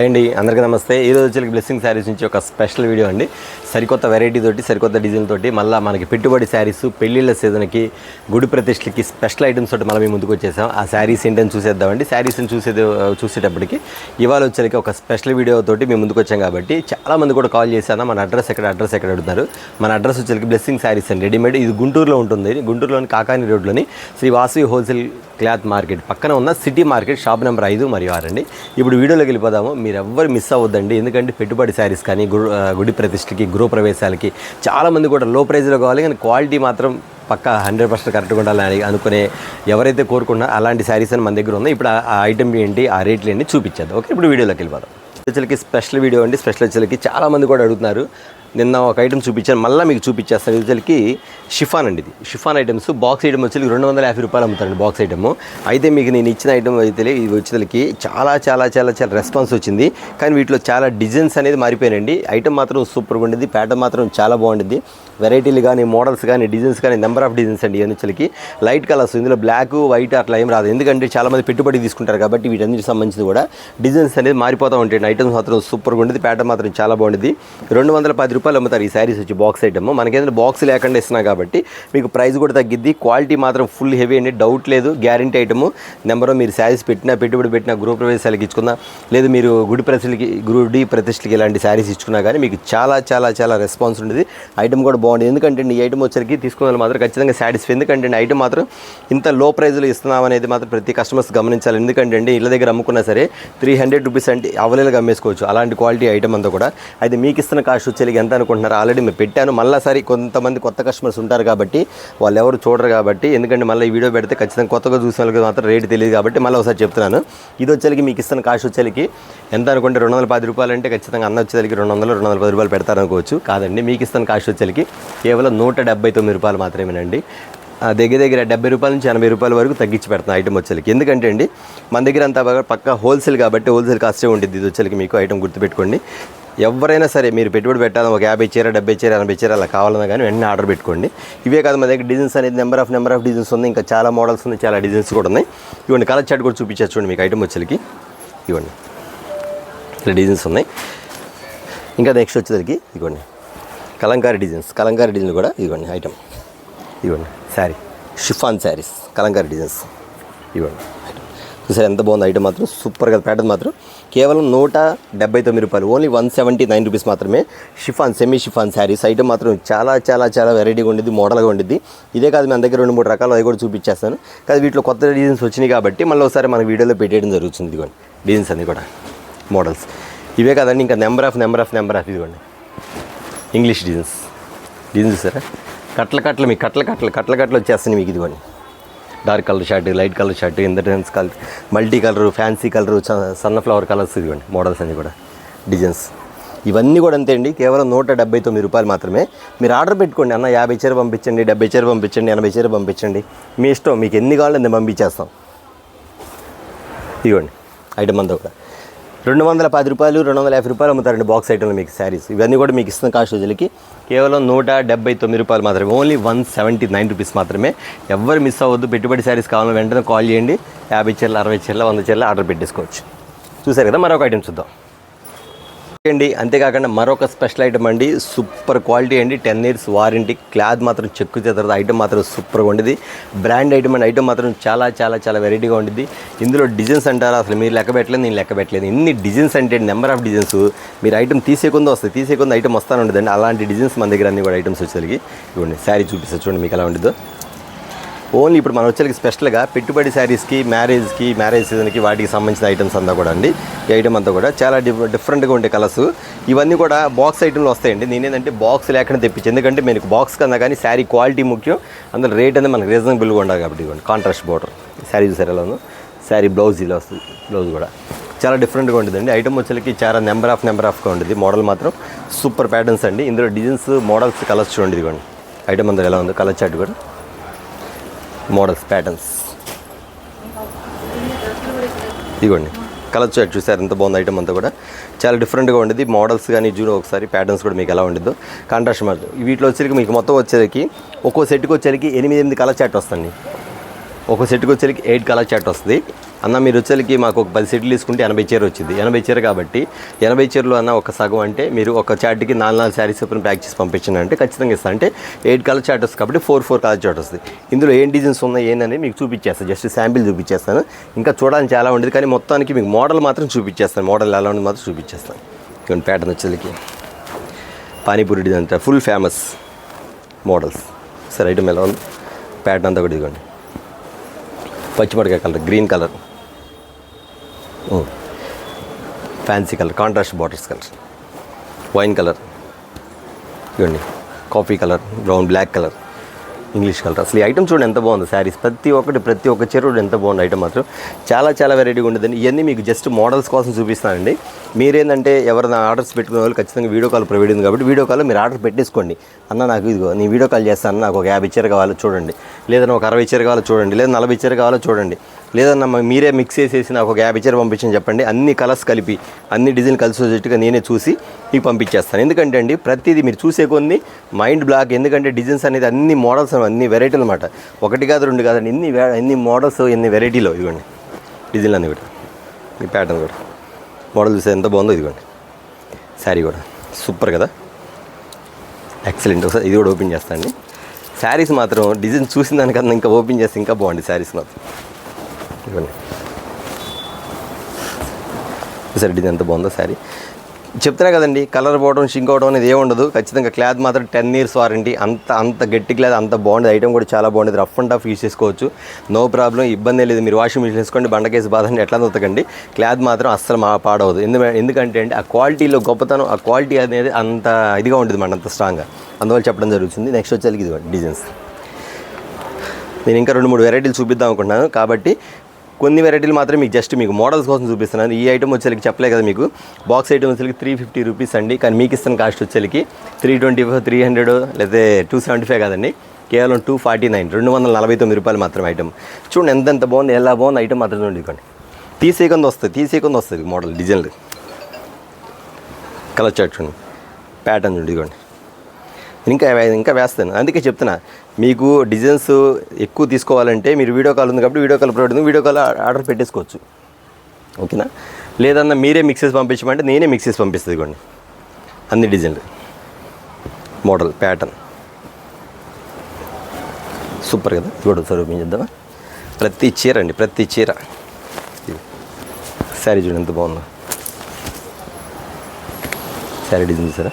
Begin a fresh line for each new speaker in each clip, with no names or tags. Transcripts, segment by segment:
అండి అందరికీ నమస్తే. ఈరోజు వచ్చి బ్లెస్సింగ్ శారీస్ నుంచి ఒక స్పెషల్ వీడియో అండి. సరికొత్త వెరైటీ తోటి సరికొత్త డిజైన్ తోటి మళ్ళీ మనకి పెట్టుబడి శారీస్ పెళ్ళిళ్ళ సీజన్కి గుడి ప్రతిష్టలకి స్పెషల్ ఐటమ్స్ తోటి మళ్ళీ మేము ముందుకు వచ్చేసాం. ఆ శారీస్ ఏంటని చూసేద్దామండి. శారీస్ని చూసేటప్పటికి ఇవాళ వచ్చేసరికి ఒక స్పెషల్ వీడియో తోటి మేము ముందుకు వచ్చాం కాబట్టి చాలామంది కూడా కాల్ చేశాను. మన అడ్రస్ ఎక్కడ అడుగుతున్నారు. మన అడ్రస్ వచ్చేసరికి బ్లెస్సింగ్ శారీస్ అండి. రెడీమేడ్ ఇది గుంటూరులో ఉంటుంది. గుంటూరులోని కాకాని రోడ్లోని Sri Vasavi wholesale cloth market పక్కన ఉన్న సిటీ మార్కెట్ షాప్ నెంబర్ 5 మరియు 6 అండి. ఇప్పుడు వీడియోలోకి వెళ్ళిపోదాము. మీరు ఎవ్వరు మిస్ అవ్వద్దండి. ఎందుకంటే పెట్టుబడి శారీస్ కానీ గుడి ప్రతిష్టకి గృహప్రవేశాలకి చాలామంది కూడా లో ప్రైజ్లో కావాలి, కానీ క్వాలిటీ మాత్రం పక్కా 100% కరెక్ట్గా ఉండాలని అనుకునే ఎవరైతే కోరుకున్నారో అలాంటి శారీస్ అని మన దగ్గర ఉన్నాయి. ఇప్పుడు ఆ ఐటమ్ ఏంటి, ఆ రేట్లు ఏంటి చూపించేద్దాం. ఓకే, ఇప్పుడు వీడియోలోకి వెళ్ళిపోదాం. వచ్చేసరికి స్పెషల్ వీడియో అండి. స్పెషల్ వచ్చేసరికి చాలామంది కూడా అడుగుతున్నారు. నిన్న ఒక ఐటమ్ చూపించాను, మళ్ళీ మీకు చూపించేస్తాను. వచ్చేసరికి షిఫాన్ అండి. ఇది షిఫాన్ ఐటమ్స్ బాక్స్ ఐటమ్ వచ్చి 250 రూపాయలు అమ్ముతారండి బాక్స్ ఐటమ్. అయితే మీకు నేను ఇచ్చిన ఐటమ్ అయితే ఇది వచ్చేసరికి చాలా చాలా చాలా చాలా రెస్పాన్స్ వచ్చింది. కానీ వీటిలో చాలా డిజైన్స్ అనేది మారిపోయినండి. ఐటమ్ మాత్రం సూపర్గా ఉండేది, ప్యాటర్న్ మాత్రం చాలా బాగుంటుంది. వెరైటీలు కానీ మోడల్స్ కానీ డిజైన్స్ కానీ నెంబర్ ఆఫ్ డిజైన్స్ అండి. వచ్చేసరికి లైట్ కలర్స్, ఇందులో బ్లాక్ వైట్ అట్లా ఏం రాదు. ఎందుకంటే చాలామంది పెట్టుబడి తీసుకుంటారు కాబట్టి వీటన్నిటికి సంబంధించి కూడా డిజైన్స్ అనేది మారిపోతూ ఉంటాయి. ఐటమ్స్ మాత్రం సూపర్గా ఉండేది, ప్యాటర్న్ మాత్రం చాలా బాగుంటుంది. 210 రూపాయలు అమ్ముతారు ఈ శారీస్ వచ్చి బాక్స్ ఐటమ్. మనకేంటంటే బాక్స్ లేకుండా ఇస్తున్నాం కాబట్టి మీకు ప్రైస్ కూడా తగ్గిద్ది. క్వాలిటీ మాత్రం ఫుల్ హెవీ అండి, డౌట్ లేదు. Guarantee item. నెంబర్ మీరు శారీస్ పెట్టినా, పెట్టుబడి పెట్టినా, గృహప్రవేశాలకి ఇచ్చుకున్నా, లేదు మీరు గుడి ప్రతిష్టలకి ఇలాంటి శారీస్ ఇచ్చుకున్నా కానీ మీకు చాలా చాలా చాలా రెస్పాన్స్ ఉండేది. ఐటమ్ కూడా బాగుంది. ఎందుకంటే ఈ ఐటమ్ వచ్చరికి తీసుకున్న వాళ్ళు మాత్రం ఖచ్చితంగా సాటిస్ఫై. ఎందుకంటే ఐటమ్ మాత్రం ఇంత లో ప్రైజ్లో ఇస్తున్నాం అనేది మాత్రం ప్రతి కస్టమర్స్ గమనించాలి. ఎందుకంటే ఇళ్ళ దగ్గర అమ్ముకున్నా సరే 300 రూపీస్ అంటే అవైలబుల్గా అమ్మేసుకోవచ్చు అలాంటి క్వాలిటీ ఐటమ్ అంతా కూడా. అయితే మీకు ఇస్తున్న కాస్ట్ వచ్చేకి ఎంత అనుకుంటున్నారు? ఆల్రెడీ మేము పెట్టాను. మళ్ళీ కొంతమంది కొత్త కస్టమర్స్ ఉంటారు కాబట్టి వాళ్ళు ఎవరు చూడరు కాబట్టి, ఎందుకంటే మళ్ళీ ఈ వీడియో పెడితే ఖచ్చితంగా కొత్తగా చూసిన వాళ్ళకి మాత్రం రేటు తెలియదు కాబట్టి మళ్ళీ ఒకసారి చెప్తున్నాను. ఇది వచ్చేకి మీకు ఇస్తున్న కాస్ట్ వచ్చేకి ఎంత అనుకుంటే 210 రూపాయలు అంటే ఖచ్చితంగా అన్న వచ్చేకి 200-210 రూపాయలు పెడతారనుకోవచ్చు. కాదండి, మీకు ఇస్తున్న కాస్ట్ వచ్చేకి కేవలం 179 రూపాయలు మాత్రమేనండి. దగ్గర 70 రూపాయల నుంచి 80 రూపాయల వరకు తగ్గించి పెడుతున్నాను ఐటమ్ వచ్చేకి. ఎందుకంటే అండి మన దగ్గర అంతా పక్క హోల్సేల్ కాబట్టి హోల్సేల్ కాస్టే ఉంటుంది. ఇది వచ్చేకి మీకు ఐటమ్ గుర్తుపెట్టుకోండి. ఎవరైనా సరే మీరు పెట్టుబడి పెట్టాలని ఒక 50 చీర, 70 చీర, 80 చీర అలా కావాలన్నా కానీ వెంటనే ఆర్డర్ పెట్టుకోండి. ఇవే కాదు, మన దగ్గర డిజైన్స్ అనేది నెంబర్ ఆఫ్ డిజైన్స్ ఉన్నాయి. ఇంకా చాలా మోడల్స్ ఉన్నాయి, చాలా డిజైన్స్ కూడా ఉన్నాయి. ఇవ్వండి కలర్ చార్ట్ కూడా చూపించచ్చు చూడండి మీకు ఐటమ్ వచ్చేకి. ఇవ్వండి ఇలా డిజైన్స్ ఉన్నాయి. ఇంకా నెక్స్ట్ వచ్చేసరికి ఇవ్వండి కలంకారీ డిజైన్లు కూడా ఇవ్వండి ఐటమ్. ఇవ్వండి శారీ షిఫాన్ శారీస్ కలంకారీ డిజైన్స్. ఇవ్వండి చూసారు ఎంత బాగుంది ఐటమ్ మాత్రం సూపర్గా. ప్యాటర్న్ మాత్రం కేవలం 179 రూపాయలు, ఓన్లీ 179 రూపీస్ మాత్రమే. సెమీ షిఫాన్ శారీస్ ఐటమ్ మాత్రం చాలా చాలా చాలా వెరైటీగా ఉండేది, మోడల్గా ఉండేది. ఇదే కాదు, మన దగ్గర 2-3 రకాలు అవి కూడా చూపించేస్తాను. కానీ వీటిలో కొత్త డిజైన్స్ వచ్చినాయి కాబట్టి మళ్ళీ ఒకసారి మన వీడియోలో పెట్టేయడం జరుగుతుంది. ఇదిగోండి డిజైన్స్ అన్నీ కూడా మోడల్స్. ఇవే కాదండి, ఇంకా నెంబర్ ఆఫ్ ఇదిగోండి ఇంగ్లీష్ డిజైన్స్ చూసారా. కట్ల మీకు కట్ల వచ్చేస్తాయి మీకు. ఇదిగోండి dark colour shirt, light colour shirt, ఇంద్రధన్స్ colour, multi colour, fancy colour, sunflower colours. ఇదిగోండి మోడల్స్ అన్నీ కూడా డిజైన్స్. ఇవన్నీ కూడా అంతే అండి, కేవలం 179 రూపాయలు మాత్రమే. మీరు ఆర్డర్ పెట్టుకోండి. అన్న 50 చీర పంపించండి, 70 చీర పంపించండి, 80 చీర పంపించండి, మీ ఇష్టం. మీకు ఎన్ని కావాలో నేను పంపించేస్తాం. ఇదిగోండి ఐటమ్ అంతా కూడా 210 రూపాయలు, 250 రూపాయలు అమ్ముతారండి బాక్స్ ఐటమ్లో మీకు శారీస్. ఇవన్నీ కూడా మీకు ఇస్తున్న కాస్ట్ వచ్చేకి కేవలం 179 రూపాయలు మాత్రమే, ఓన్లీ 179 రూపీస్ మాత్రమే. ఎవరు మిస్ అవ్వద్దు. పెట్టుబడి శారీస్ కావాలని వెంటనే కాల్ చేయండి. 50 చీరలు, 60 చీరలు, 100 చీరలు ఆర్డర్ పెట్టేసుకోవచ్చు. చూసారు కదా, మరొక ఐటమ్ చూద్దాం అండి. అంతేకాకుండా మరొక స్పెషల్ ఐటమ్ అండి, సూపర్ క్వాలిటీ అండి, 10 years వారంటీ. క్లాత్ మాత్రం చెక్కు చెదరదు. ఐటమ్ మాత్రం సూపర్గా ఉండేది, బ్రాండ్ ఐటమ్ అండి. ఐటమ్ మాత్రం చాలా చాలా చాలా వెరైటీగా ఉంటుంది. ఇందులో డిజైన్స్ అంటారా అసలు మీరు లెక్క పెట్టలేదు, నేను లెక్క పెట్టలేదు. ఇన్ని డిజైన్స్ అంటే నెంబర్ ఆఫ్ డిజైన్స్. మీరు ఐటమ్ తీసేకుండా ఐటమ్ వస్తానే ఉండదండి. అలాంటి డిజైన్స్ మన దగ్గర అన్ని కూడా ఐటమ్స్ వచ్చేసరికి. ఇవ్వండి శారీ చూపిస్తారు చూడండి మీకు ఎలా ఉంటుందో. ఓన్లీ ఇప్పుడు మనం వచ్చేసరికి స్పెషల్గా పెట్టుబడి శారీస్కి, మ్యారేజ్ సీజన్కి వాటికి సంబంధించిన ఐటమ్స్ అంతా కూడా అండి. ఈ ఐటమ్ అంతా కూడా చాలా డిఫరెంట్గా ఉండే కలర్స్. ఇవన్నీ కూడా బాక్స్ ఐటమ్లో వస్తాయండి. నేనేంటంటే బాక్స్ లేకుండా తెప్పించి, ఎందుకంటే మీకు బాక్స్ కన్నా కానీ శారీ క్వాలిటీ ముఖ్యం. అందులో రేట్ అనేది మనకు రీజనబుల్గా ఉండాలి కాబట్టి. ఇవ్వండి కాంట్రాస్ట్ బోర్డర్ శారీ చూసారు ఎలా ఉందో. శారీ బ్లౌజ్ ఇలా వస్తుంది. బ్లౌజ్ కూడా చాలా డిఫరెంట్గా ఉంటుందండి. ఐటమ్ వచ్చేసరికి చాలా నెంబర్ ఆఫ్గా ఉంటుంది. మోడల్ మాత్రం సూపర్ ప్యాటర్న్స్ అండి. ఇందులో డిజైన్స్, మోడల్స్, కలర్స్ చూడండి. ఇదిగోండి ఐటమ్ అంతా ఎలా ఉందో. కలర్ చార్ట్ కూడా మోడల్స్, ప్యాటర్న్స్. ఇదిగోండి కలర్ చార్ట్ చూసారు ఎంత బాగుంది. ఐటమ్ అంతా కూడా చాలా డిఫరెంట్గా ఉండేది. మోడల్స్ కానీ చూడు ఒకసారి, ప్యాటర్న్స్ కూడా మీకు ఎలా ఉండిద్దో. కాంట్రాస్ట్ వీటిలో వచ్చేసరికి మీకు మొత్తం వచ్చేసరికి ఒక్కో సెట్కి వచ్చేసరికి 8 కలర్ చార్ట్ వస్తుంది. ఒక సెట్కి వచ్చేసరికి 8 కలర్ చార్ట్ వస్తుంది అన్న. మీరు వచ్చేసరికి మాకు ఒక 10 సెట్లు తీసుకుంటే 80 చీర వచ్చింది. 80 చీర కాబట్టి 80 చీరలు అన్న ఒక సగం అంటే మీరు ఒక చార్ట్కి 4 శారీస్ చొప్పున ప్యాక్ చేసి పంపించండి అంటే ఖచ్చితంగా ఇస్తాను. అంటే 8 కలర్ చార్ట్ వస్తుంది కాబట్టి 4 కలర్ చార్ట్ వస్తుంది. ఇందులో ఏం డిజైన్స్ ఉన్నాయి ఏంటని మీకు చూపించేస్తాను. జస్ట్ శాంపిల్ చూపించేస్తాను. ఇంకా చూడాలని చాలా ఉండేది కానీ మొత్తానికి మీకు మోడల్ మాత్రం చూపించేస్తాను. మోడల్ ఎలా ఉంది మాత్రం చూపించేస్తాను. ఇవన్నీ ప్యాటర్న్ వచ్చేసరికి పానీపూరి డిజైన్ అంతా ఫుల్ ఫేమస్ మోడల్స్. సరే ఐటమ్ ఎలా ఉంది ప్యాటర్న్ అంతా కూడా ఇదిగోండి. పచ్చిమిరకాయ colour, green colour, fancy colour, contrast borders colour, wine colour, ఇవ్వండి coffee colour, brown, black colour, English colour. అసలు ఈ ఐటమ్ చూడండి ఎంత బాగుంది. శారీస్ ప్రతి ఒక్క చీర ఎంత బాగుంది. ఐటమ్ మాత్రం చాలా వెరైటీగా ఉండదండి. ఇవన్నీ మీకు జస్ట్ మోడల్స్ కోసం చూపిస్తానండి. మీరేంటంటే ఎవరైనా ఆర్డర్స్ పెట్టుకునే వాళ్ళు ఖచ్చితంగా వీడియో కాల్ ప్రొవైడ్ ఉంది కాబట్టి వీడియో కాల్లో మీరు ఆర్డర్ పెట్టేసుకోండి. అన్న నాకు ఇదిగో నేను వీడియో కాల్ చేస్తాను, నాకు ఒక 50 చీర కావాలో చూడండి, లేదన్నా ఒక 60 చీర కావాలో చూడండి, లేదా 40 చీర కావాలో చూడండి, లేదన్నా మీరే మిక్స్ చేసేసి నాకు ఒక 50 చీర పంపించని చెప్పండి. అన్ని కలర్స్ కలిపి అన్ని డిజైన్ కలిసి వచ్చేట్టుగా నేనే చూసి మీకు పంపించేస్తాను. ఎందుకంటే అండి ప్రతిదీ మీరు చూసే కొన్ని మైండ్ బ్లాక్. ఎందుకంటే డిజైన్స్ అనేది అన్ని మోడల్స్ అన్ని వెరైటీలు అనమాట. 1 కాదు 2 కాదండి, ఎన్ని మోడల్స్ ఎన్ని వెరైటీలో. ఇదిగోండి డిజైన్లు అన్నీ కూడా ఈ ప్యాటర్న్ కూడా మోడల్ చూస్తే ఎంత బాగుందో. ఇదిగోండి శారీ కూడా సూపర్ కదా, ఎక్సలెంట్. ఒకసారి ఇది కూడా ఓపెన్ చేస్తాను అండి. శారీస్ మాత్రం డిజైన్ చూసిన దానికన్నా ఇంకా ఓపెన్ చేస్తే ఇంకా బాగుంది శారీస్ మాత్రం. ఇవ్వండి సరే డిజైన్ ఎంత బాగుందో శారీ. చెప్తున్నా కదండి కలర్ పోవడం షింక్ అవడం అనేది ఏముండదు. ఖచ్చితంగా క్లాత్ మాత్రం 10 years వారంటీ. అంత గట్టి క్లాత్, అంత బాగుండేది. ఐటమ్ కూడా చాలా బాగుండేది. రఫ్ అండ్ టఫ్ యూస్ చేసుకోవచ్చు, నో ప్రాబ్లం, ఇబ్బంది లేదు. మీరు వాషింగ్ మిషన్ వేసుకోండి, బండకేసి బాధండి, ఎట్లా ఉతకండి. క్లాత్ మాత్రం అస్సలు పాడవదు. ఎందుకంటే అండి ఆ క్వాలిటీలో గొప్పతనం, ఆ క్వాలిటీ అనేది అంత ఇదిగా ఉంటుంది మన, అంత స్ట్రాంగ్గా. అందువల్ల చెప్పడం జరుగుతుంది. నెక్స్ట్ వచ్చేసరికి ఇది డిజైన్స్. నేను ఇంకా 2-3 వెరైటీలు చూపిద్దాం అనుకుంటున్నాను కాబట్టి కొన్ని వెరైటీలు మాత్రం మీకు జస్ట్ మీకు మోడల్స్ కోసం చూపిస్తున్నాను. ఈ ఐటమ్ వచ్చేసరికి చెప్పలే కదా మీకు, బాక్స్ ఐటమ్ వచ్చేసరికి 350 రూపీస్ అండి. కానీ మీకు ఇస్తున్న కాస్ట్ వచ్చేసరికి 325, 300 లేదా 275 కాదండి, కేవలం 249, 249 రూపాయలు మాత్రం ఐటమ్. చూడండి ఎంత బాగుంది, ఎలా బాగుంది ఐటమ్ మాత్రం చూడండి. ఇవ్వండి తీసేయకుండా వస్తుంది మోడల్ డిజైన్లు. కలర్ చార్ట్ చూడండి, ప్యాటర్న్ చూడండి. ఇదిగోండి ఇంకా వేస్తాను. అందుకే చెప్తున్నా మీకు డిజైన్స్ ఎక్కువ తీసుకోవాలంటే మీరు వీడియో కాల్ ఉంది కాబట్టి వీడియో కాల్ ప్రొవైడ్ ఉంది, వీడియో కాల్ ఆర్డర్ పెట్టేసుకోవచ్చు. ఓకేనా? లేదన్నా మీరే మిక్సెస్ పంపించమంటే నేనే మిక్సెస్ పంపిస్తుంది. ఇవ్వండి అన్ని డిజైన్లు, మోడల్, ప్యాటర్న్ సూపర్ కదా. చూడండి సార్ ఓపెన్ చేద్దామా. ప్రతి చీర శారీ చూడండి ఎంత బాగుందో. శారీ డిజైన్ చూసారా,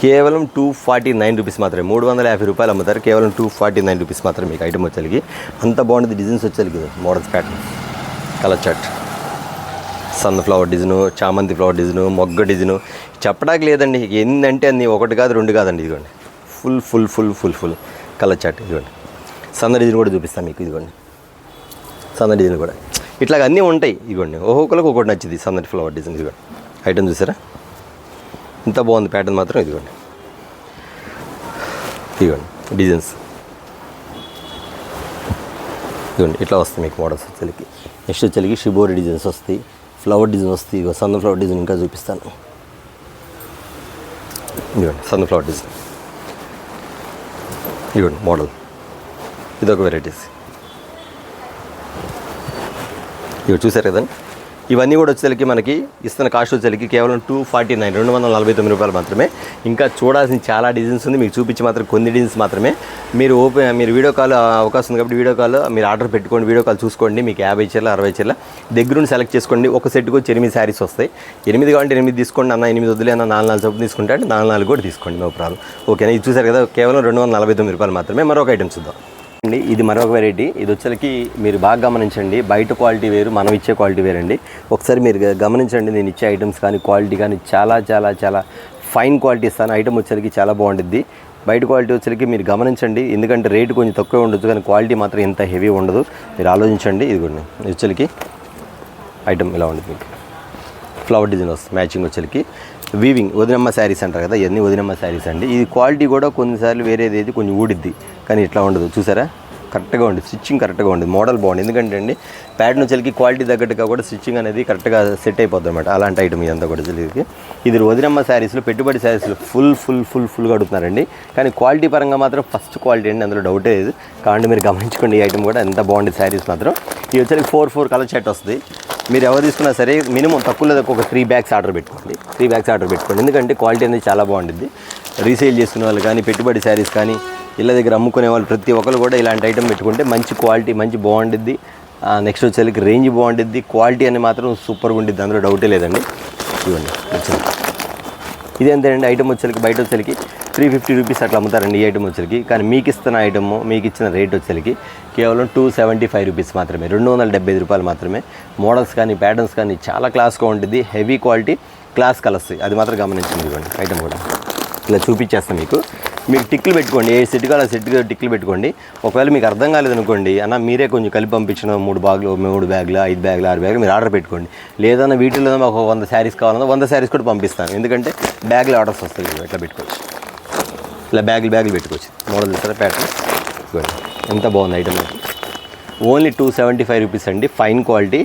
కేవలం 249 రూపీస్ మాత్రమే. 350 రూపాయలు అమ్ముతారు, కేవలం 249 రూపీస్ మాత్రమే మీకు ఐటమ్ వచ్చేసరికి. అంత బాగుంటుంది. డిజైన్స్ వచ్చేసరికి models, pattern, colour chart, sunflower design, చామంతి ఫ్లవర్ డిజైను, మొగ్గ డిజైను చెప్పడానికి లేదండి. ఏంటంటే అన్ని 1 కాదు 2 కాదండి. ఇదిగోండి ఫుల్ కలర్ చార్ట్. ఇదిగోండి సన్న డిజైన్ కూడా చూపిస్తాను మీకు. ఇదిగోండి సన్న డిజైన్ కూడా ఇట్లాగ అన్నీ ఉంటాయి. ఇదిగోండి ఒక్కొక్కరికి ఒకటి నచ్చింది సన్నటి ఫ్లవర్ డిజైన్. ఇదిగోండి ఐటమ్ చూసారా ఇంత బాగుంది. ప్యాటర్న్ మాత్రం ఇదిగోండి డిజైన్స్. ఇదిగోండి ఇట్లా వస్తాయి మీకు మోడల్స్ వచ్చేసరికి. నెక్స్ట్ వచ్చేసరికి షిబోరి డిజైన్స్ వస్తాయి, ఫ్లవర్ డిజైన్ వస్తాయి. ఇగో సన్న ఫ్లవర్ డిజైన్ ఇంకా చూపిస్తాను. ఇదిగోండి సన్న ఫ్లవర్ డిజైన్. ఇదిగోండి మోడల్, ఇదొక వెరైటీస్. ఇవి చూసారు కదండి. ఇవన్నీ కూడా వచ్చేసరికి మనకి ఇస్తున్న కాస్ట్ వచ్చేసరికి కేవలం 249, 249 రూపాయలు మాత్రమే. ఇంకా చూడాల్సిన చాలా డిజైన్స్ ఉంది, మీకు చూపించి మాత్రం కొన్ని డిజైన్స్ మాత్రమే. మీరు వీడియో కాల్ అవకాశం ఉంది కాబట్టి వీడియో కాల్ మీరు ఆర్డర్ పెట్టుకోండి, వీడియో కాల్ చూసుకోండి. మీకు 50 చీరలు 60 చీరల దగ్గరుండి సెలెక్ట్ చేసుకోండి. ఒక సెట్కి వచ్చి 8 శారీస్ వస్తాయి. 8 కావాలంటే 8 తీసుకోండి, అన్న 8 వద్దులే అన్న 4 చొప్పున తీసుకుంటే అంటే 4 కూడా తీసుకోండి, నో ప్రాబ్లం. ఓకేనా? ఇది చూసారు కదా, కేవలం 249 రూపాయలు మాత్రమే. మరొక ఐటమ్ చూద్దాం అండి. ఇది మరొక వెరైటీ. ఇది వచ్చేసరికి మీరు బాగా గమనించండి, బయట క్వాలిటీ వేరు, మనం ఇచ్చే క్వాలిటీ వేరండి. ఒకసారి మీరు గమనించండి, నేను ఇచ్చే ఐటమ్స్ కానీ క్వాలిటీ కానీ చాలా ఫైన్ క్వాలిటీ ఇస్తాను. ఐటమ్ వచ్చేసరికి చాలా బాగుంటుంది. బయట క్వాలిటీ వచ్చేసరికి మీరు గమనించండి, ఎందుకంటే రేటు కొంచెం తక్కువే ఉండొచ్చు కానీ క్వాలిటీ మాత్రం ఎంత హెవీ ఉండదు. మీరు ఆలోచించండి. ఇదిగోండి వచ్చేసరికి ఐటమ్ ఇలా ఉంటుంది. మీకు ఫ్లవర్ డిజైన్ వస్తుంది, మ్యాచింగ్ వచ్చేసరికి వీవింగ్ వదినమ్మ శారీస్ అంటారు కదా, ఇవన్నీ వదినమ్మ శారీస్ అండి. ఇది క్వాలిటీ కూడా కొన్నిసార్లు వేరేది కొంచెం ఊడిద్ది, కానీ ఇట్లా ఉండదు. చూసారా కరెక్ట్గా ఉంది, స్టిచ్చింగ్ కరెక్ట్గా ఉంది, మోడల్ బాగుంది. ఎందుకంటే అండి ప్యాటర్న్ వచ్చేసరికి క్వాలిటీ తగ్గట్టుగా కూడా స్టిచ్చింగ్ అనేది కరెక్ట్గా సెట్ అయిపోద్ది అనమాట. అలాంటి ఐటమ్ ఇదంతా కూడా వచ్చేసరికి ఇది వదినమ్మ శారీస్లో, పెట్టుబడి శారీస్లో ఫుల్గా అడుగుతున్నారండి. కానీ క్వాలిటీ పరంగా మాత్రం ఫస్ట్ క్వాలిటీ అండి, అందులో డౌటే లేదు. కాబట్టి మీరు గమనించుకోండి, ఈ ఐటమ్ కూడా ఎంత బాగుంది శారీస్ మాత్రం. ఇది వచ్చేసరికి 4 కలర్ సెట్ వస్తుంది. మీరు ఎవరు తీసుకున్నా సరే మినిమం తక్కువలో ఒక 3 బ్యాగ్స్ ఆర్డర్ పెట్టుకోండి. 3 బ్యాగ్స్ ఆర్డర్ పెట్టుకోండి. ఎందుకంటే క్వాలిటీ అనేది చాలా బాగుంటుంది. రీసేల్ చేసుకునే వాళ్ళు కానీ, పెట్టుబడి శారీస్ కానీ, ఇళ్ళ దగ్గర అమ్ముకునే వాళ్ళు ప్రతి ఒక్కరు కూడా ఇలాంటి ఐటమ్ పెట్టుకుంటే మంచి క్వాలిటీ, మంచి బాగుంటుంది. నెక్స్ట్ వచ్చేసరికి రేంజ్ బాగుంటుంది, క్వాలిటీ అని మాత్రం సూపర్గా ఉంటుంది, అందులో డౌటే లేదండి. ఇవ్వండి ఇది ఎంతేనండి ఐటమ్ వచ్చేసరికి బయట వచ్చేసరికి 350 రూపీస్ అట్లా అమ్ముతారండి ఈ ఐటమ్ వచ్చేసరికి. కానీ మీకు ఇస్తున్న ఐటమ్, మీకు ఇచ్చిన రేట్ వచ్చేసరికి కేవలం 275 రూపీస్ మాత్రమే, 275 రూపాయలు మాత్రమే. మోడల్స్ కానీ, ప్యాటర్న్స్ కానీ చాలా క్లాస్గా ఉంటుంది, హెవీ క్వాలిటీ, క్లాస్ కలర్స్, అది మాత్రం గమనించింది. ఇవ్వండి ఐటమ్ కూడా ఇలా చూపించేస్తాను మీకు. మీకు టిక్లు పెట్టుకోండి, 7 సెట్ కావాలి, సెట్గా టిక్లు పెట్టుకోండి. ఒకవేళ మీకు అర్థం కాలేదనుకోండి, అన్న మీరే కొంచెం కలిపి పంపించిన 3 బ్యాగులు, 5 బ్యాగులు, 6 బ్యాగులు మీరు ఆర్డర్ పెట్టుకోండి. లేదన్నా వీటిలో మాకు 100 శారీస్ కావాలన్నా 100 శారీస్ కూడా పంపిస్తాను. ఎందుకంటే బ్యాగులు ఆర్డర్స్ వస్తాయి, ఎట్లా పెట్టుకోవచ్చు, ఇలా బ్యాగులు పెట్టుకోవచ్చు. మోడల్ చూస్తారా ప్యాటర్న్, ఎంత బాగుంది ఐటమ్. ఓన్లీ 275 రూపీస్ అండి, ఫైన్ క్వాలిటీ,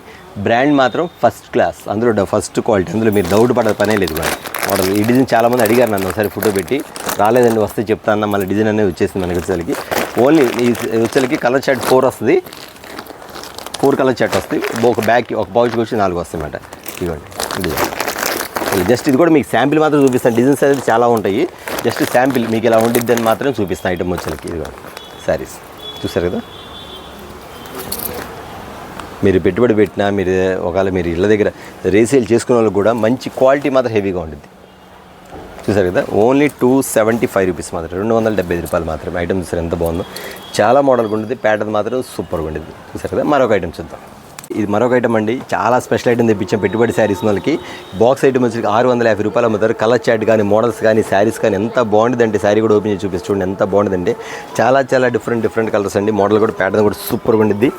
బ్రాండ్ మాత్రం ఫస్ట్ క్లాస్, అందులో ఫస్ట్ క్వాలిటీ, అందులో మీరు డౌట్ పడే పనే లేదు. మోడల్ ఈ డిజైన్ చాలామంది అడిగారు నన్ను, ఒకసారి ఫోటో పెట్టి, రాలేదండి వస్తే చెప్తాను, మళ్ళీ డిజైన్ అనేది వచ్చేసింది మనకి వచ్చేసరికి. ఓన్లీ ఈ వచ్చేసరికి కలర్ చార్ట్ 4 వస్తుంది, 4 కలర్ చార్ట్ వస్తుంది. ఒక బ్యాగ్కి, ఒక పౌచ్కి వచ్చి 4 వస్తాయి అన్నమాట. ఇవ్వండి జస్ట్ ఇది కూడా మీకు శాంపిల్ మాత్రం చూపిస్తాను, డిజైన్స్ అనేది చాలా ఉంటాయి. జస్ట్ శాంపిల్ మీకు ఇలా ఉండిద్ది అని మాత్రం చూపిస్తాను ఐటమ్ వచ్చేసరికి. ఇదిగోండి శారీస్ చూసారు కదా, మీరు పెట్టుబడి పెట్టినా, మీరు ఒకవేళ మీరు ఇళ్ళ దగ్గర రీసేల్ చేసుకునే వాళ్ళకి కూడా మంచి క్వాలిటీ మాత్రం హెవీగా ఉంటుంది. చూసారు కదా, ఓన్లీ 275 రూపీస్ మాత్రం, 275 రూపాయలు మాత్రమే. ఐటమ్ చూసారు ఎంత బాగుందో, చాలా మోడల్గా ఉంటుంది, ప్యాటర్న్ మాత్రం సూపర్గా ఉంటుంది. చూసారు కదా, మరొక ఐటమ్ చూద్దాం. ఇది మరొక ఐటమ్ అండి, చాలా స్పెషల్ ఐటమ్ తెప్పించాం పెట్టుబడి శారీస్ వాళ్ళకి. బాక్స్ ఐటమ్ వచ్చి 650 రూపాయలు అమ్ముతారు. కలర్ చాట్ కానీ, మోడల్స్ కానీ, శారీస్ కానీ ఎంత బాగుంటుందంటే, శారీ కూడా ఓపెన్ చేసి చూపిస్తుంది ఎంత బాగుంటుందంటే, చాలా డిఫరెంట్ కలర్స్ అండి. మోడల్ కూడా, ప్యాటర్న్ కూడా సూపర్గా ఉంటుంది.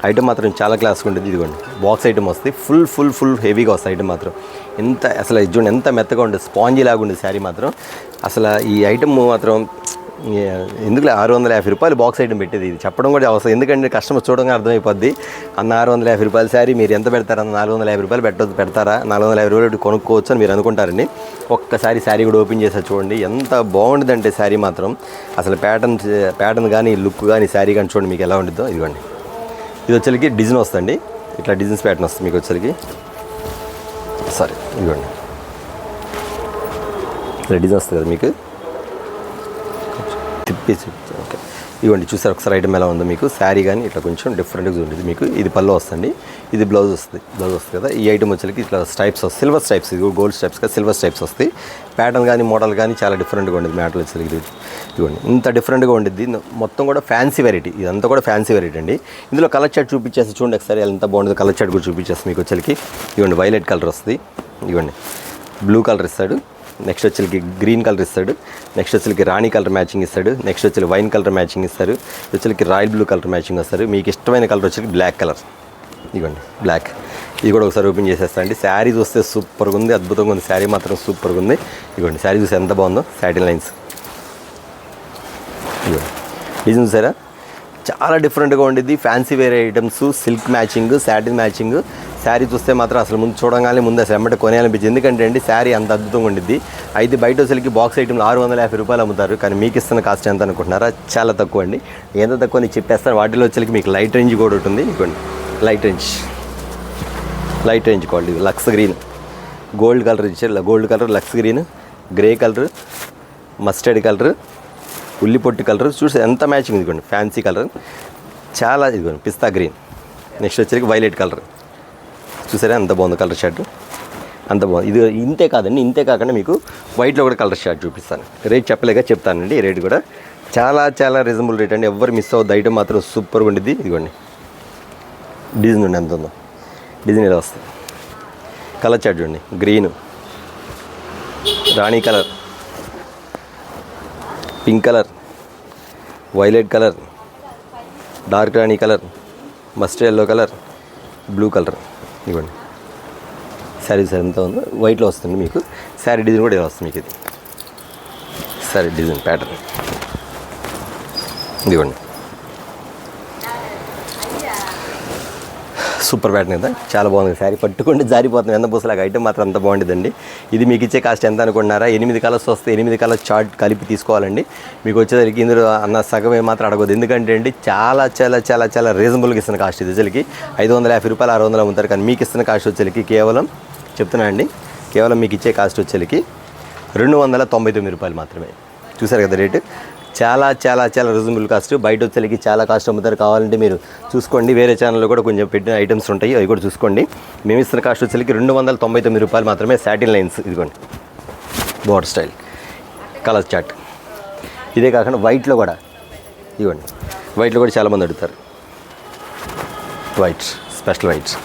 ఐటమ్ మాత్రం చాలా క్లాస్గా ఉంటుంది. ఇదిగోండి బాక్స్ ఐటమ్ వస్తుంది, ఫుల్ హెవీగా వస్తుంది ఐటమ్ మాత్రం. ఎంత అసలు చూడండి ఎంత మెత్తగా ఉంటుంది, స్పాంజీ లాగా ఉంటుంది శారీ మాత్రం. అసలు ఈ ఐటమ్ మాత్రం ఎందుకు 650 రూపాయలు బాక్స్ ఐటమ్ పెట్టేది, ఇది చెప్పడం కూడా అవసరం. ఎందుకంటే కస్టమర్ చూడగానే అర్థమైపోద్ది, అన్న 650 రూపాయల శారీ మీరు ఎంత పెడతారన్న, 450 రూపాయలు పెడతారా, 450 రూపాయలు కొనుక్కోవచ్చు అని మీరు అనుకుంటారండి. ఒక్కసారి శారీ కూడా ఓపెన్ చేసా చూడండి, ఎంత బాగుంటుందంటే శారీ మాత్రం. అసలు ప్యాటర్న్ కానీ, లుక్ కానీ, శారీ కానీ చూడండి మీకు ఎలా ఉంటుందో. ఇదిగోండి ఇది వచ్చేసరికి డిజైన్ వస్తుంది, ఇట్లా డిజైన్స్ ప్యాటర్న్ వస్తుంది మీకు వచ్చేసరికి. సారీ ఇదిగోండి ఇట్లా డిజైన్ వస్తుంది కదా మీకు, తిప్పేసి ఓకే. ఇవ్వండి చూసారు ఒకసారి ఐటమ్ ఎలా ఉందో మీకు. శారీ కానీ ఇట్లా కొంచెం డిఫరెంట్గా ఉంటుంది మీకు. ఇది పళ్ళు వస్తుంది, ఇది బ్లౌజ్ వస్తుంది కదా. ఈ ఐటమ్ వచ్చేసరికి ఇట్లా స్ట్రైప్స్ వస్తాయి, సిల్వర్ స్ట్రైప్స్, ఇది గోల్డ్ స్ట్రైప్స్ కదా, సిల్వర్ స్ట్రైప్స్ వస్తాయి. ప్యాటర్న్ కానీ, మోడల్ కానీ చాలా డిఫరెంట్గా ఉంటుంది. మ్యాటర్ వచ్చేసరికి ఇవ్వండి ఇంత డిఫరెంట్గా ఉంటుంది. మొత్తం కూడా ఫ్యాన్సీ వెరైటీ, ఇదంతా కూడా ఫ్యాన్సీ వెరైటీ అండి. ఇందులో కలర్ చార్ట్ చూపించేసి చూడండి ఒకసారి ఎంత బాగుంటుంది. కలర్ చార్ట్ కూడా చూపించేస్తుంది మీకు వచ్చేసరికి. ఇవ్వండి వైలెట్ కలర్ వస్తుంది, ఇవ్వండి బ్లూ కలర్ ఇస్తాడు, నెక్స్ట్ వచ్చేసరికి గ్రీన్ కలర్ ఇస్తాడు, నెక్స్ట్ వచ్చేసరికి రాణి కలర్ మ్యాచింగ్ ఇస్తాడు, నెక్స్ట్ వచ్చేసరికి వైన్ కలర్ మ్యాచింగ్ ఇస్తారు, వచ్చేసరికి రాయల్ బ్లూ కలర్ మ్యాచింగ్ వస్తారు. మీకు ఇష్టమైన కలర్ వచ్చేసరికి బ్లాక్ కలర్, ఇవ్వండి బ్లాక్. ఇది కూడా ఒకసారి ఓపెన్ చేసేస్తా అండి. శారీ చూస్తే సూపర్గా ఉంది, అద్భుతంగా ఉంది. శారీ మాత్రం సూపర్గా ఉంది. ఇవ్వండి శారీ చూస్తే ఎంత బాగుందో, సాటిన్ లైన్స్, ఇవ్వండి డిజైన్ చూసారా, చాలా డిఫరెంట్గా ఉండిద్ది. ఫ్యాన్సీ వేరే items, silk matching, satin matching. Sari చూస్తే మాత్రం అసలు ముందు చూడగానే ముందు అసలు ఎమ్మటే కొనేయాలనిపించింది. ఎందుకంటే అండి శారీ అంత అద్భుతంగా ఉండిద్ది. అయితే బయట వచ్చేసరికి బాక్స్ ఐటమ్లు 650 రూపాయలు అమ్ముతారు. కానీ మీకు ఇస్తున్న కాస్ట్ ఎంత అనుకుంటున్నారా, చాలా తక్కువ అండి. ఎంత తక్కువ నేను చెప్పేస్తాను. వాటిలో వచ్చేసరికి మీకు లైట్ రేంజ్ కూడా ఉంటుంది. ఇవ్వండి light range quality, lux green, gold colour ఇచ్చారు, gold colour, lux green, grey colour, mustard colour, ఉల్లిపొట్టు కలర్. చూసి ఎంత మ్యాచింగ్, ఇదిగోండి ఫ్యాన్సీ కలర్, చాలా ఇదిగోండి పిస్తా గ్రీన్, నెక్స్ట్ వచ్చేసరికి వైలెట్ కలర్. చూసారా ఎంత బాగుంది కలర్ షర్ట్, అంత బాగుంది. ఇది ఇంతే కాదండి, ఇంతే కాకుండా మీకు వైట్లో కూడా కలర్ షర్ట్ చూపిస్తాను. రేట్ చెప్పలేక చెప్తానండి. రేట్ కూడా చాలా రీజనబుల్ రేట్ అండి. ఎవరు మిస్ అవ్వద్దు. ఐటమ్ మాత్రం సూపర్గా ఉండిద్ది. ఇదిగోండి డిజైన్ ఉండి ఎంత ఉందో, డిజైన్ ఇలా వస్తుంది. కలర్ చార్ట్ చూడండి, green, rani colour, pink colour, violet colour, dark rani colour, mustard yellow colour, blue colour. ఇవ్వండి శారీ ఎంత ఉందో వైట్లో వస్తుంది మీకు. శారీ డిజైన్ కూడా ఇలా వస్తుంది మీకు. ఇది శారీ డిజైన్ ప్యాటర్న్, ఇదిగోండి సూపర్ ప్యాటర్న్ కదా, చాలా బాగుంది శారీ. పట్టుకుంటే జారిపోతుంది వెన్నపూసలాగా. ఐటమ్ మాత్రం అంత బాగుంటుందండి. ఇది మీకు ఇచ్చే కాస్ట్ ఎంత అనుకుంటున్నారా? 8 కలర్స్ వస్తే 8 కలర్స్ చార్ట్ కలిపి తీసుకోవాలండి. మీకు వచ్చేసరికి ఇందులో అన్న సగమే మాత్రం అడగదు. ఎందుకంటే అండి చాలా చాలా చాలా చాలా రీజనబుల్గా ఇస్తున్న కాస్ట్ ఇది. వచ్చేసరికి 550 రూపాయలు 600 అమ్ముతారు. కానీ మీకు ఇస్తున్న కాస్ట్ వచ్చేసరికి కేవలం చెప్తున్నా అండి, కేవలం మీకు ఇచ్చే కాస్ట్ వచ్చేసరికి 299 రూపాయలు మాత్రమే. చూసారు కదా రేటు, చాలా చాలా చాలా రీజనబుల్ కాస్ట్. బయట వచ్చేసరికి చాలా కాస్ట్ అమ్ముతారు. కావాలంటే మీరు చూసుకోండి, వేరే ఛానల్లో కూడా కొంచెం పెట్టిన ఐటమ్స్ ఉంటాయి, అవి కూడా చూసుకోండి. మేము ఇస్తున్న కాస్ట్ వచ్చేసరికి 299 రూపాయలు మాత్రమే. సాటిన్ లైన్స్ ఇదిగోండి, బోర్డర్ స్టైల్ కలర్ చార్ట్. ఇదే కాకుండా వైట్లో కూడా ఇదిగోండి, వైట్లో కూడా చాలామంది అడుగుతారు. White special whites,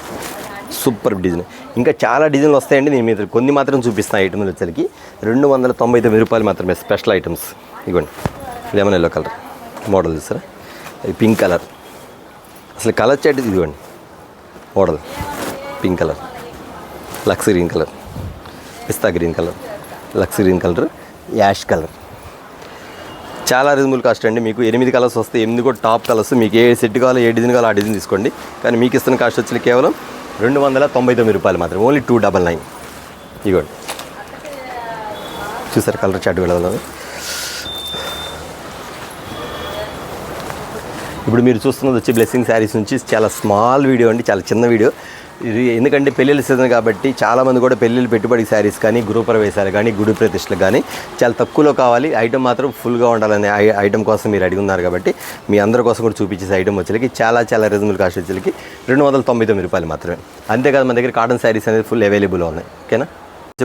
super design. ఇంకా చాలా డిజైన్లు వస్తాయండి. నేను మీరు కొన్ని మాత్రం చూపిస్తాను. ఐటమ్లు వచ్చేసరికి 299 రూపాయలు మాత్రమే. స్పెషల్ ఐటమ్స్ ఇవ్వండి. లెమన్ ఎల్లో కలర్ మోడల్ చూసారా, ఇది పింక్ కలర్. అసలు కలర్ చాట్ ఇదిగోండి, model pink colour, lux green colour, pista green colour, lux green colour, ash colour. చాలా రీజనబుల్ కాస్ట్ అండి. మీకు 8 కలర్స్ వస్తాయి. 8 కూడా టాప్ కలర్స్. మీకు ఏ సెట్ కావాలో, ఏ డిజైన్ కావాలో ఆ డిజైన్ తీసుకోండి. కానీ మీకు ఇస్తున్న కాస్ట్ వచ్చి కేవలం 299 రూపాయలు మాత్రం. ఓన్లీ 299. ఇదిగోండి చూసారు కలర్ చాట్ వెళ్ళాలి. ఇప్పుడు మీరు చూస్తున్నది వచ్చి బ్లెస్సింగ్ శారీస్ నుంచి చాలా స్మాల్ వీడియో అండి, చాలా చిన్న వీడియో ఇది. ఎందుకంటే పెళ్ళిళ్ళ సీజన్ కాబట్టి చాలామంది కూడా పెళ్ళిళ్ళు పెట్టుబడి శారీస్ కానీ, గృహప్రవేశాలు కానీ, గుడి ప్రతిష్టలు కానీ చాలా తక్కువలో కావాలి. ఐటమ్ మాత్రం ఫుల్గా ఉండాలనే ఐటమ్ కోసం మీరు అడిగి ఉన్నారు కాబట్టి మీ అందరి కోసం కూడా చూపించేసి ఐటమ్ వచ్చేకి చాలా చాలా రీజనబుల్ కాస్ట్ వచ్చేకి 299 రూపాయలు మాత్రమే. అంతేకాదు మన దగ్గర కాటన్ శారీస్ అనేది ఫుల్ అవైలబుల్ ఉన్నాయి. ఓకేనా?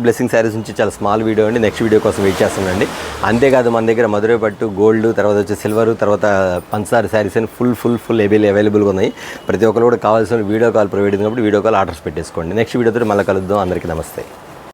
బ్లెస్సింగ్ శారీస్ నుంచి చాలా స్మాల్ వీడియో అండి. నెక్స్ట్ వీడియో కోసం వెయిట్ చేస్తుందండి. అంతేకాదు మన దగ్గర మధురై పట్టు, గోల్డ్, తర్వాత వచ్చి సిల్వర్, తర్వాత పంచదార శారీస్ అని ఫుల్ అవైలబుల్గా ఉన్నాయి. ప్రతి ఒక్కరు కూడా కావాల్సిన వీడియో కాల్ ప్రొవైడ్ అయినప్పుడు వీడియో కాల్ ఆర్డర్స్ పెట్టేసుకోండి. నెక్స్ట్ వీడియోతో మళ్ళీ కలుద్దాం. అందరికీ నమస్తే.